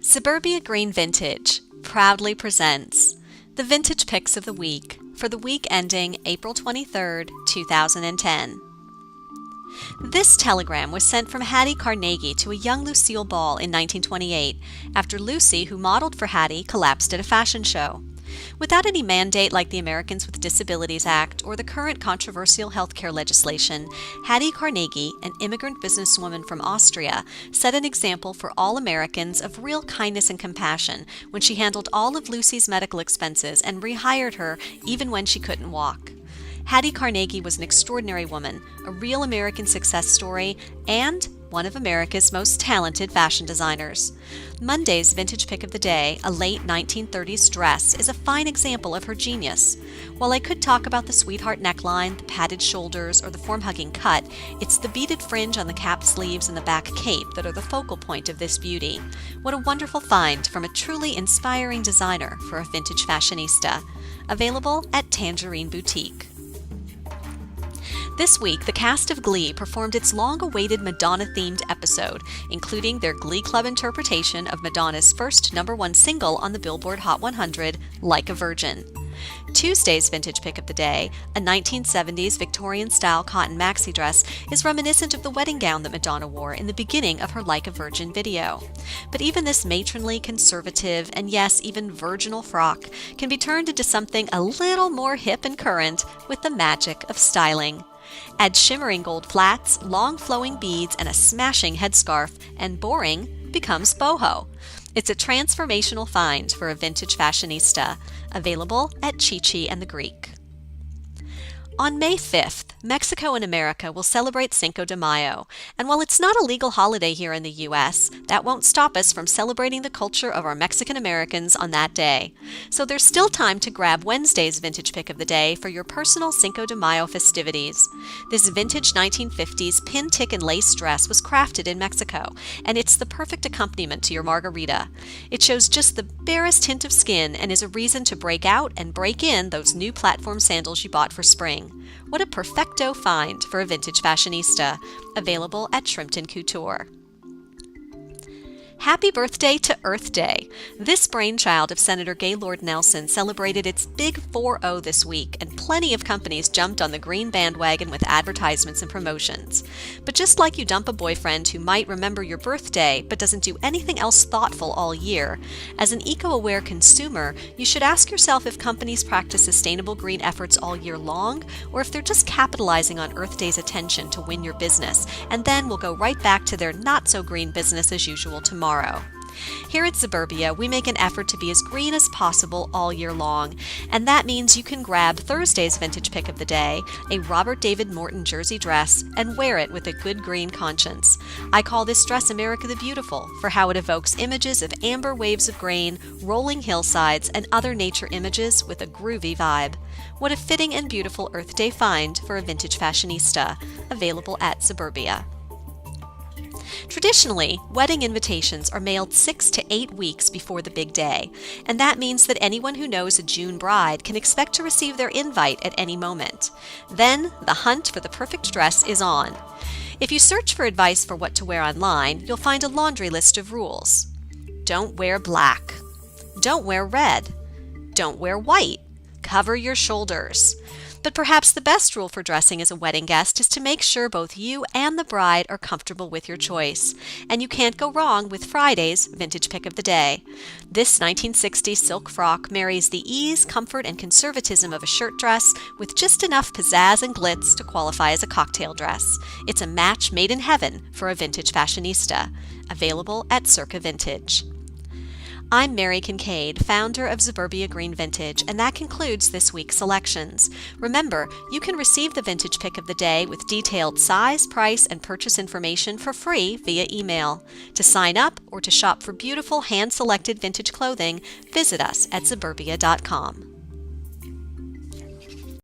Zuburbia Green Vintage proudly presents the Vintage Picks of the Week for the week ending April 23rd, 2010. This telegram was sent from Hattie Carnegie to a young Lucille Ball in 1928 after Lucy, who modeled for Hattie, collapsed at a fashion show. Without any mandate like the Americans with Disabilities Act or the current controversial healthcare legislation, Hattie Carnegie, an immigrant businesswoman from Austria, set an example for all Americans of real kindness and compassion when she handled all of Lucy's medical expenses and rehired her even when she couldn't walk. Hattie Carnegie was an extraordinary woman, a real American success story, and one of America's most talented fashion designers. Monday's vintage pick of the day, a late 1930s dress, is a fine example of her genius. While I could talk about the sweetheart neckline, the padded shoulders, or the form-hugging cut, it's the beaded fringe on the cap sleeves and the back cape that are the focal point of this beauty. What a wonderful find from a truly inspiring designer for a vintage fashionista. Available at Tangerine Boutique. This week, the cast of Glee performed its long-awaited Madonna-themed episode, including their Glee Club interpretation of Madonna's first #1 single on the Billboard Hot 100, Like a Virgin. Tuesday's vintage pick of the day, a 1970s Victorian-style cotton maxi dress, is reminiscent of the wedding gown that Madonna wore in the beginning of her Like a Virgin video. But even this matronly, conservative, and yes, even virginal frock can be turned into something a little more hip and current with the magic of styling. Add shimmering gold flats, long flowing beads, and a smashing headscarf, and boring becomes boho. It's a transformational find for a vintage fashionista, available at Chi Chi and the Greek. On May 5th, Mexico and America will celebrate Cinco de Mayo, and while it's not a legal holiday here in the U.S., that won't stop us from celebrating the culture of our Mexican Americans on that day. So there's still time to grab Wednesday's vintage pick of the day for your personal Cinco de Mayo festivities. This vintage 1950s pin, tick, and lace dress was crafted in Mexico, and it's the perfect accompaniment to your margarita. It shows just the barest hint of skin and is a reason to break out and break in those new platform sandals you bought for spring. What a perfecto find for a vintage fashionista, available at Shrimpton Couture. Happy birthday to Earth Day! This brainchild of Senator Gaylord Nelson celebrated its big 4-0 this week, and plenty of companies jumped on the green bandwagon with advertisements and promotions. But just like you dump a boyfriend who might remember your birthday but doesn't do anything else thoughtful all year, as an eco-aware consumer, you should ask yourself if companies practice sustainable green efforts all year long, or if they're just capitalizing on Earth Day's attention to win your business, and then will go right back to their not-so-green business as usual tomorrow. Here at Zuburbia, we make an effort to be as green as possible all year long, and that means you can grab Thursday's vintage pick of the day, a Robert David Morton jersey dress, and wear it with a good green conscience. I call this dress America the Beautiful for how it evokes images of amber waves of grain, rolling hillsides, and other nature images with a groovy vibe. What a fitting and beautiful Earth Day find for a vintage fashionista, available at Zuburbia. Traditionally, wedding invitations are mailed 6 to 8 weeks before the big day, and that means that anyone who knows a June bride can expect to receive their invite at any moment. Then, the hunt for the perfect dress is on. If you search for advice for what to wear online, you'll find a laundry list of rules. Don't wear black. Don't wear red. Don't wear white. Cover your shoulders. But perhaps the best rule for dressing as a wedding guest is to make sure both you and the bride are comfortable with your choice. And you can't go wrong with Friday's vintage pick of the day. This 1960s silk frock marries the ease, comfort, and conservatism of a shirt dress with just enough pizzazz and glitz to qualify as a cocktail dress. It's a match made in heaven for a vintage fashionista. Available at Circa Vintage. I'm Mary Kincaid, founder of Zuburbia Green Vintage, and that concludes this week's selections. Remember, you can receive the vintage pick of the day with detailed size, price, and purchase information for free via email. To sign up or to shop for beautiful hand-selected vintage clothing, visit us at Zuburbia.com.